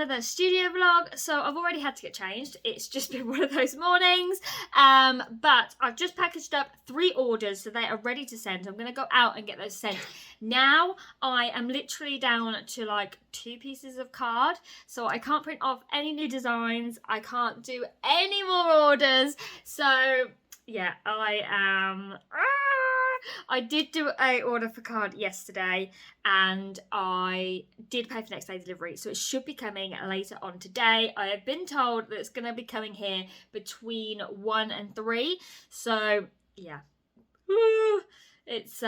another studio vlog. So I've already had to get changed. It's just been one of those mornings. But I've just packaged up 3 orders, so they are ready to send. I'm going to go out and get those sent. Now I am literally down to like 2 pieces of card, so I can't print off any new designs. I can't do any more orders. So yeah, I am... I did do a order for card yesterday, and I did pay for next day delivery, so it should be coming later on today. I have been told that it's going to be coming here between 1 and 3, so yeah, it's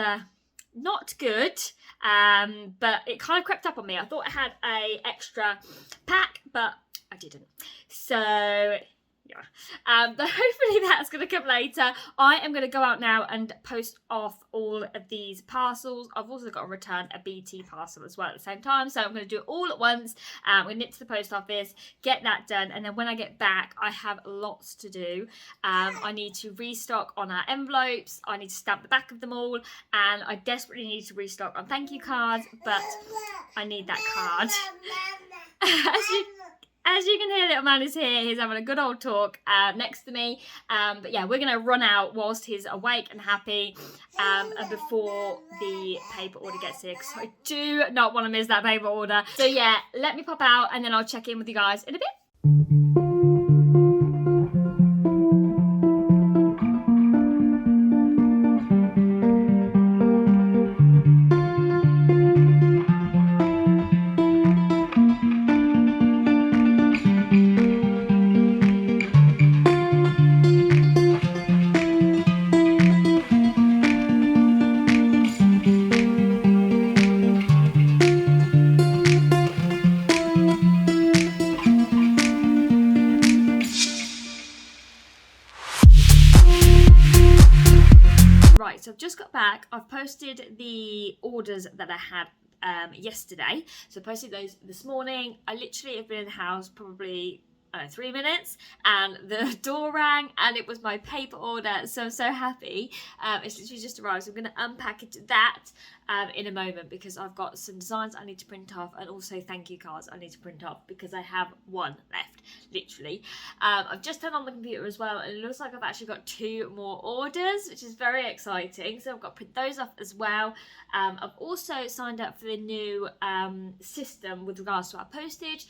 not good, but it kind of crept up on me. I thought I had a extra pack, but I didn't. So yeah, but hopefully that's going to come later. I am going to go out now and post off all of these parcels. I've also got to return a BT parcel as well at the same time, so I'm going to do it all at once. I'm going to nip to the post office, get that done, and then when I get back I have lots to do. I need to restock on our envelopes, I need to stamp the back of them all, and I desperately need to restock on thank you cards, but I need that card. As you can hear, little man is here. He's having a good old talk next to me. But yeah, we're going to run out whilst he's awake and happy, and before the paper order gets here, because I do not want to miss that paper order. So yeah, let me pop out and then I'll check in with you guys in a bit. So I've just got back. I've posted the orders that I had yesterday. So I posted those this morning. I literally have been in the house probably 3 minutes, and the door rang and it was my paper order, so I'm so happy. It's literally just arrived, so I'm going to unpackage that in a moment, because I've got some designs I need to print off, and also thank you cards I need to print off, because I have 1 left, literally. I've just turned on the computer as well, and it looks like I've actually got 2 more orders, which is very exciting, so I've got to print those off as well. I've also signed up for the new system with regards to our postage,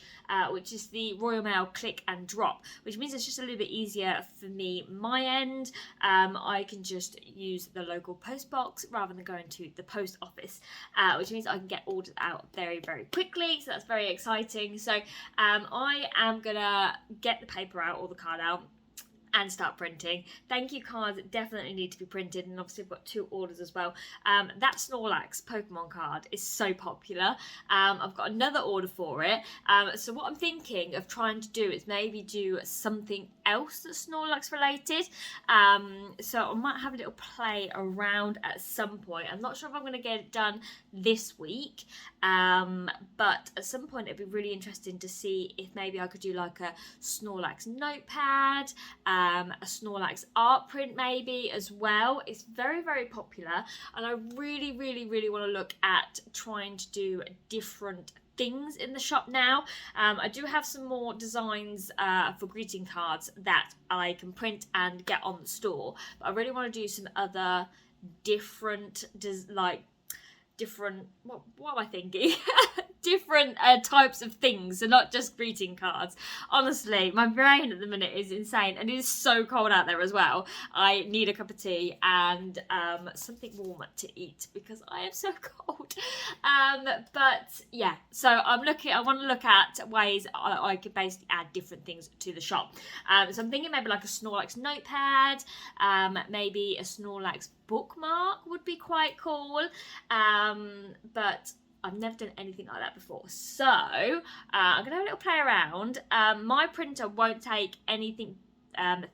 which is the Royal Mail click and drop, which means it's just a little bit easier for me my end. I can just use the local post box rather than going to the post office, which means I can get orders out very, very quickly, so that's very exciting. So I am gonna get the paper out, or the card out, and start printing. Thank you cards definitely need to be printed, and obviously I've got 2 orders as well. That Snorlax Pokemon card is so popular. I've got another order for it. So what I'm thinking of trying to do is maybe do something else that's Snorlax related. So I might have a little play around at some point. I'm not sure if I'm going to get it done this week, but at some point it'd be really interesting to see if maybe I could do like a Snorlax notepad, a Snorlax art print maybe as well. It's very, very popular, and I really, really, really want to look at trying to do different things in the shop now. I do have some more designs for greeting cards that I can print and get on the store, but I really want to do some other different what am I thinking? Different types of things, so not just greeting cards. Honestly, my brain at the minute is insane, and it is so cold out there as well. I need a cup of tea and something warm to eat, because I am so cold. But yeah, so I want to look at ways I could basically add different things to the shop. So I'm thinking maybe like a Snorlax notepad, maybe a Snorlax bookmark would be quite cool, but I've never done anything like that before, so I'm going to have a little play around. My printer won't take anything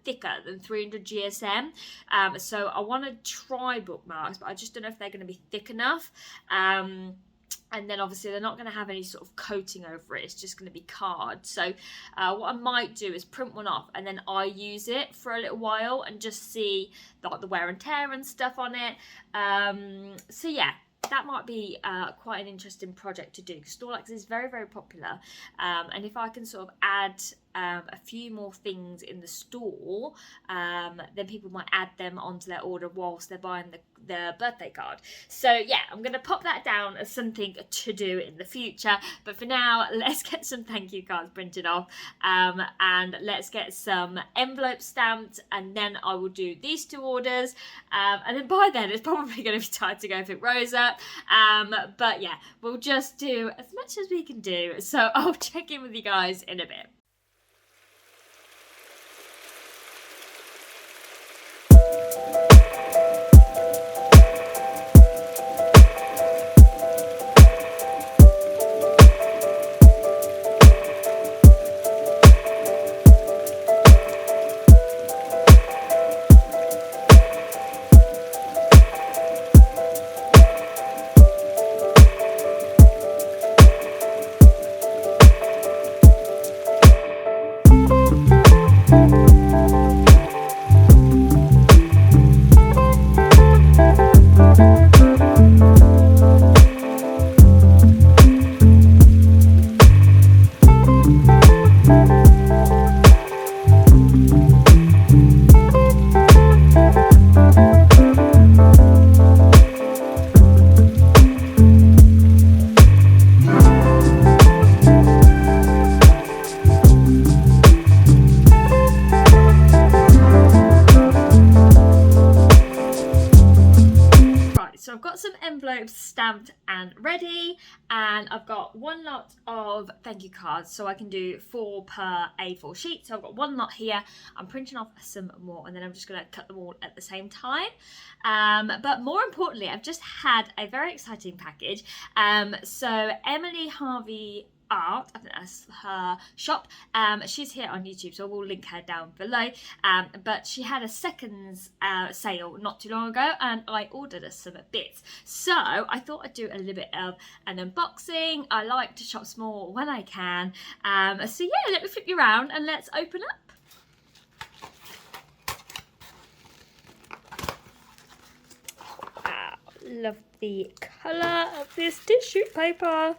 thicker than 300 GSM, so I want to try bookmarks, but I just don't know if they're going to be thick enough. And then obviously they're not going to have any sort of coating over it, it's just going to be card. So what I might do is print one off, and then I use it for a little while and just see like the wear and tear and stuff on it. So yeah, that might be quite an interesting project to do, because Snorlax is very, very popular, and if I can sort of add a few more things in the store, then people might add them onto their order whilst they're buying the birthday card. So yeah, I'm going to pop that down as something to do in the future, but for now, let's get some thank you cards printed off, and let's get some envelopes stamped, and then I will do these 2 orders, and then by then it's probably going to be time to go pick Rose up, but yeah, we'll just do as much as we can do, so I'll check in with you guys in a bit. So I've got some envelopes stamped and ready, and I've got 1 lot of thank you cards, so I can do 4 per A4 sheet. So I've got 1 lot here. I'm printing off some more, and then I'm just going to cut them all at the same time. But more importantly, I've just had a very exciting package. So Emily Harvey Art, I think that's her shop. She's here on YouTube, so we'll link her down below. But she had a seconds sale not too long ago, and I ordered us some bits. So I thought I'd do a little bit of an unboxing. I like to shop small when I can. So yeah, let me flip you around and let's open up. Wow, love the colour of this tissue paper.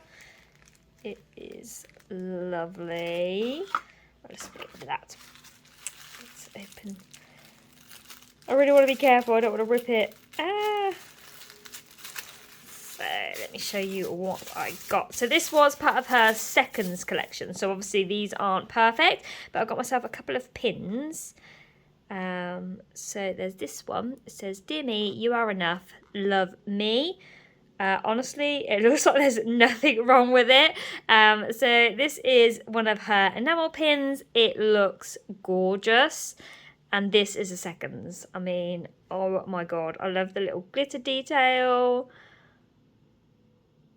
It is lovely. Let's split that. Let's open. I really want to be careful. I don't want to rip it. So let me show you what I got. So this was part of her seconds collection. So obviously these aren't perfect, but I got myself a couple of pins. So there's this one. It says, "Dear me, you are enough. Love me." Honestly, it looks like there's nothing wrong with it. So this is one of her enamel pins. It looks gorgeous. And this is a seconds. I mean, oh my god, I love the little glitter detail.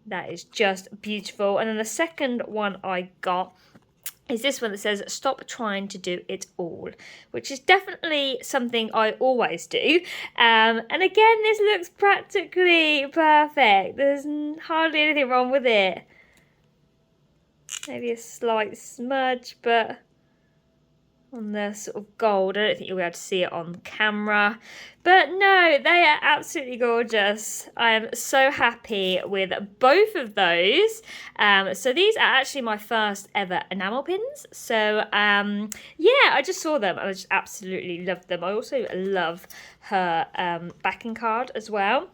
That is just beautiful. And then the second one I got is this one that says, "Stop trying to do it all," which is definitely something I always do. And again, this looks practically perfect. There's hardly anything wrong with it. Maybe a slight smudge, but on the sort of gold, I don't think you'll be able to see it on camera. But no, they are absolutely gorgeous. I am so happy with both of those. So these are actually my first ever enamel pins. So yeah, I just saw them and I just absolutely loved them. I also love her backing card as well.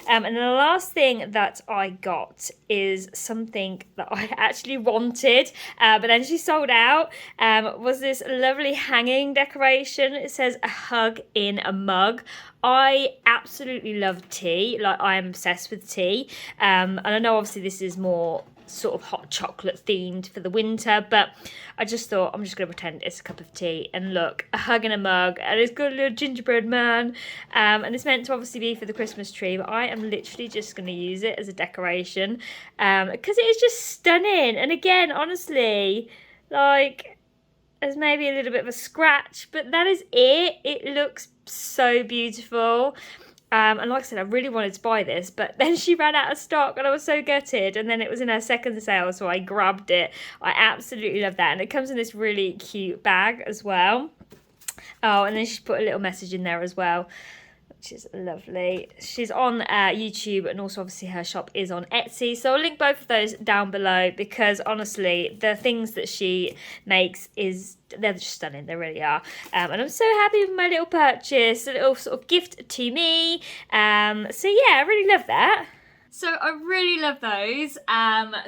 And then the last thing that I got is something that I actually wanted, but then she sold out, was this lovely hanging decoration. It says, "A hug in a mug." I absolutely love tea. Like, I am obsessed with tea. And I know obviously this is more sort of hot chocolate themed for the winter, but I just thought I'm just going to pretend it's a cup of tea. And look, a hug in a mug, and it's got a little gingerbread man, and it's meant to obviously be for the Christmas tree, but I am literally just going to use it as a decoration, because it is just stunning. And again, honestly, like, there's maybe a little bit of a scratch, but that is it. It looks so beautiful. And like I said, I really wanted to buy this, but then she ran out of stock and I was so gutted. And then it was in her second sale, so I grabbed it. I absolutely love that. And it comes in this really cute bag as well. Oh, and then she put a little message in there as well. which is lovely. She's on YouTube, and also obviously her shop is on Etsy, so I'll link both of those down below, because honestly the things that she makes they're just stunning. They really are. And I'm so happy with my little purchase, a little sort of gift to me. So yeah, I really love that. So I really love those.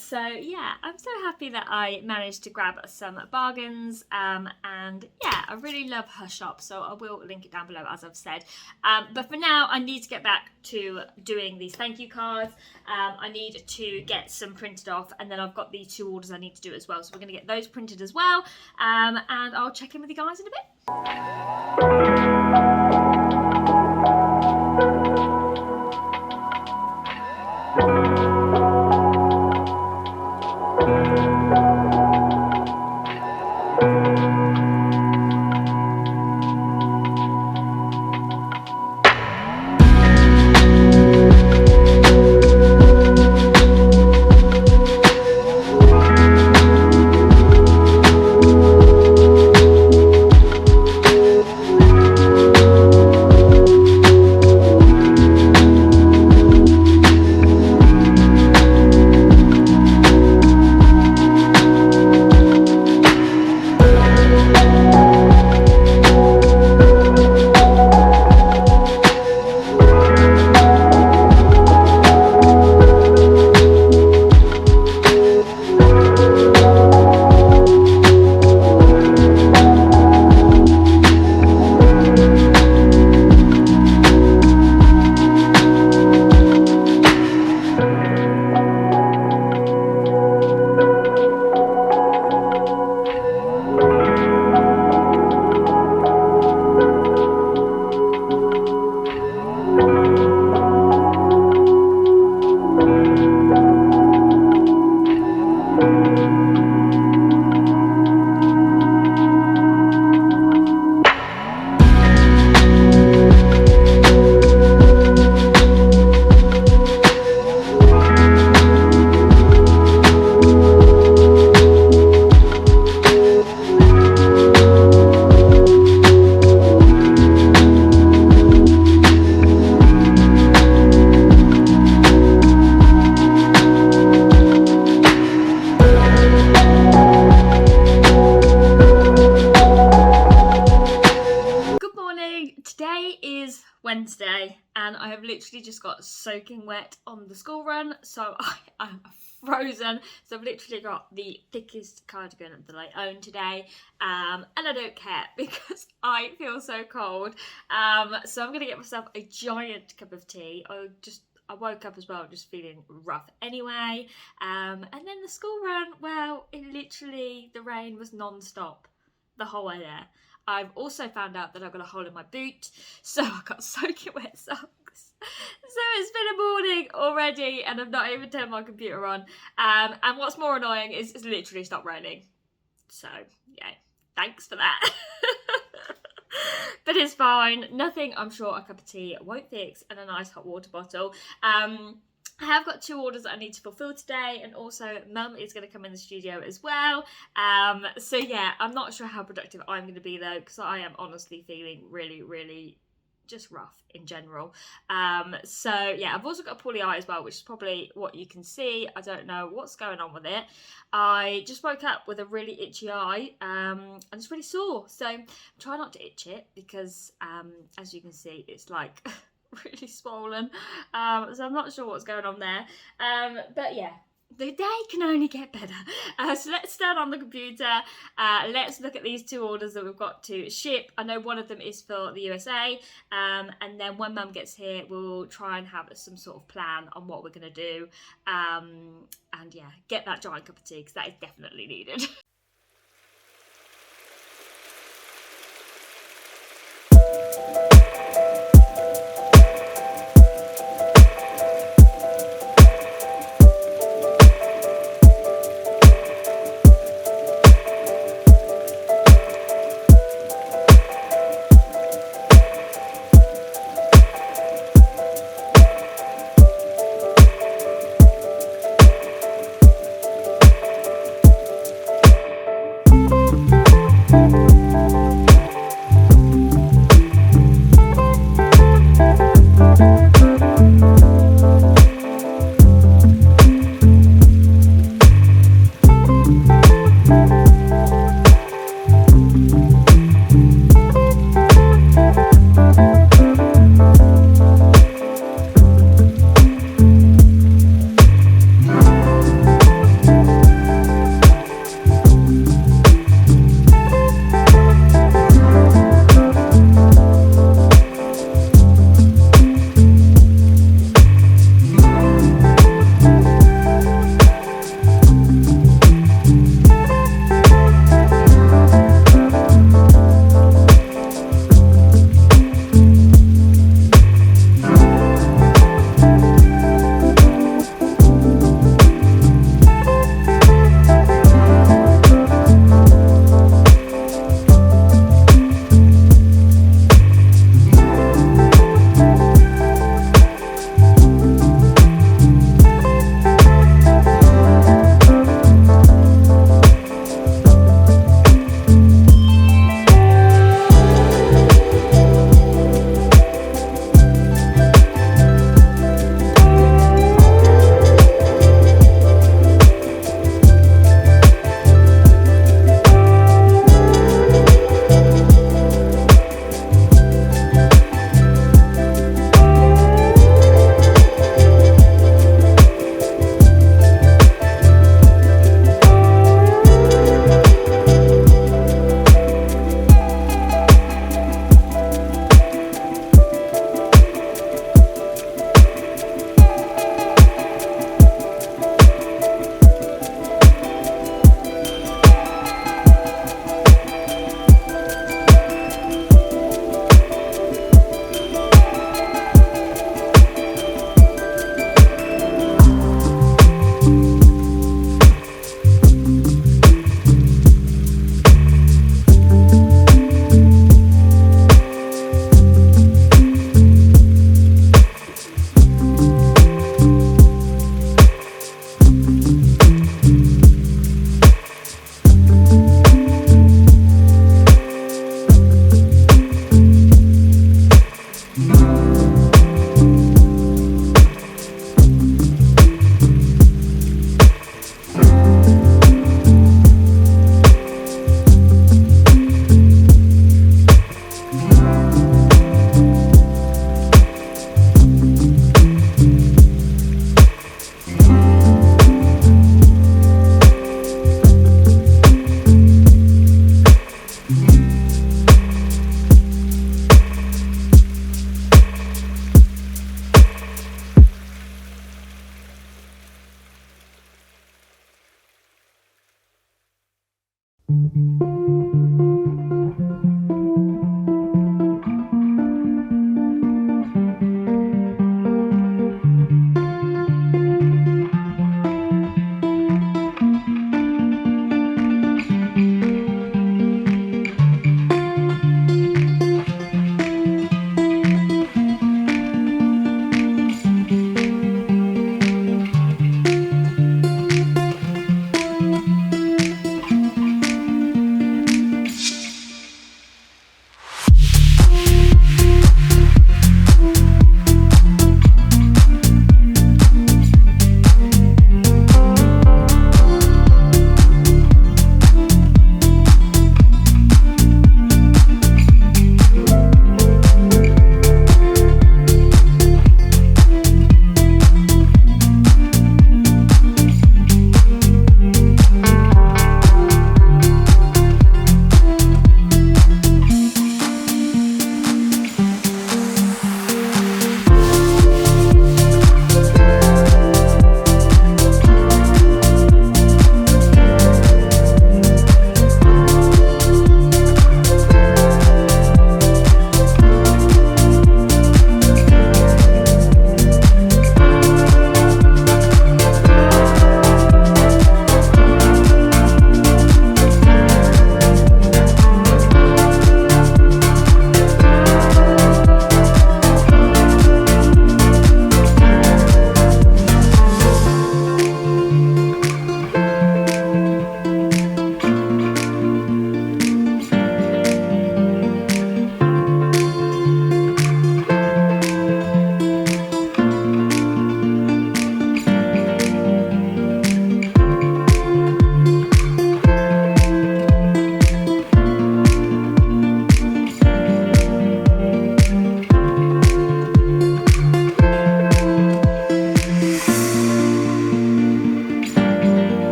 So yeah, I'm so happy that I managed to grab some bargains. And yeah, I really love her shop, so I will link it down below, as I've said. But for now, I need to get back to doing these thank you cards. I need to get some printed off, and then I've got the 2 orders I need to do as well. So we're going to get those printed as well. And I'll check in with you guys in a bit. Wednesday, and I have literally just got soaking wet on the school run, so I am frozen. So I've literally got the thickest cardigan that I own today, and I don't care because I feel so cold. So I'm gonna get myself a giant cup of tea. I woke up as well just feeling rough anyway, and then the school run, well, the rain was non-stop the whole way there. I've also found out that I've got a hole in my boot, so I've got soaking wet socks. So it's been a morning already, and I've not even turned my computer on. And what's more annoying is it's literally stopped raining. So, yeah, thanks for that. But it's fine. Nothing, I'm sure, a cup of tea won't fix, and a nice hot water bottle. I have got 2 orders that I need to fulfill today, and also Mum is going to come in the studio as well. So yeah, I'm not sure how productive I'm going to be though, because I am honestly feeling really, really just rough in general. So yeah, I've also got a poorly eye as well, which is probably what you can see. I don't know what's going on with it. I just woke up with a really itchy eye, and it's really sore. So try not to itch it, because as you can see, it's like really swollen. So I'm not sure what's going on there. But yeah, the day can only get better. So let's start on the computer. Let's look at these 2 orders that we've got to ship. I know one of them is for the USA, and then when Mum gets here, we'll try and have some sort of plan on what we're going to do. And yeah, get that giant cup of tea, because that is definitely needed.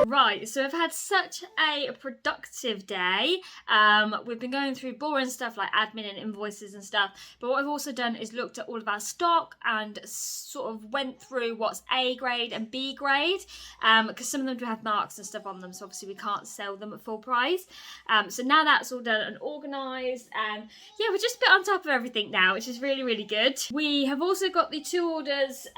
Right, so I've had such a productive day. We've been going through boring stuff like admin and invoices and stuff, but what I've also done is looked at all of our stock and sort of went through what's A grade and B grade, because some of them do have marks and stuff on them, so obviously we can't sell them at full price. So now that's all done and organised, and yeah, we're just a bit on top of everything now, which is really, really good. We have also got the 2 orders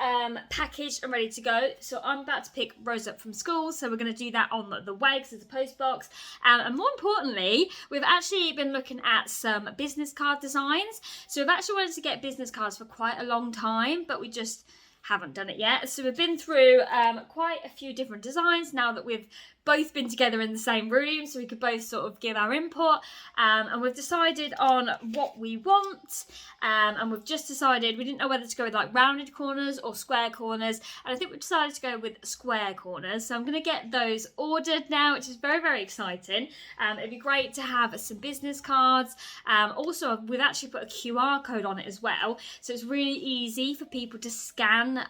packaged and ready to go, so I'm about to pick Rose up from school, so we're going to do that on the way because it's a post box. And more importantly, we've actually been looking at some business card designs. So we've actually wanted to get business cards for quite a long time, but we just haven't done it yet. So we've been through quite a few different designs now that we've both been together in the same room, so we could both sort of give our input, and we've decided on what we want, and we've just decided we didn't know whether to go with like rounded corners or square corners, and I think we decided to go with square corners. So I'm going to get those ordered now, which is very, very exciting. It'd be great to have some business cards. Also, we've actually put a QR code on it as well, so it's really easy for people to scan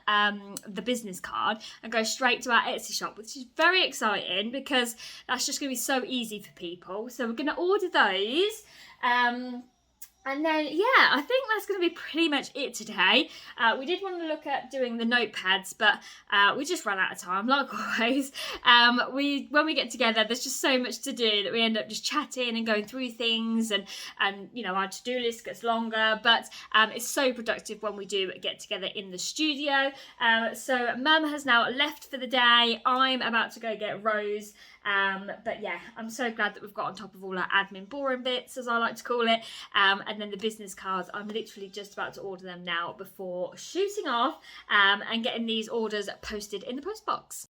the business card and go straight to our Etsy shop, which is very exciting because that's just going to be so easy for people. So we're going to order those. And then, yeah, I think that's going to be pretty much it today. We did want to look at doing the notepads, but we just ran out of time, like always. When we get together, there's just so much to do that we end up just chatting and going through things, and you know, our to-do list gets longer, but it's so productive when we do get together in the studio. So Mum has now left for the day. I'm about to go get Rose. But yeah, I'm so glad that we've got on top of all our admin boring bits, as I like to call it, and then the business cards. I'm literally just about to order them now before shooting off and getting these orders posted in the post box.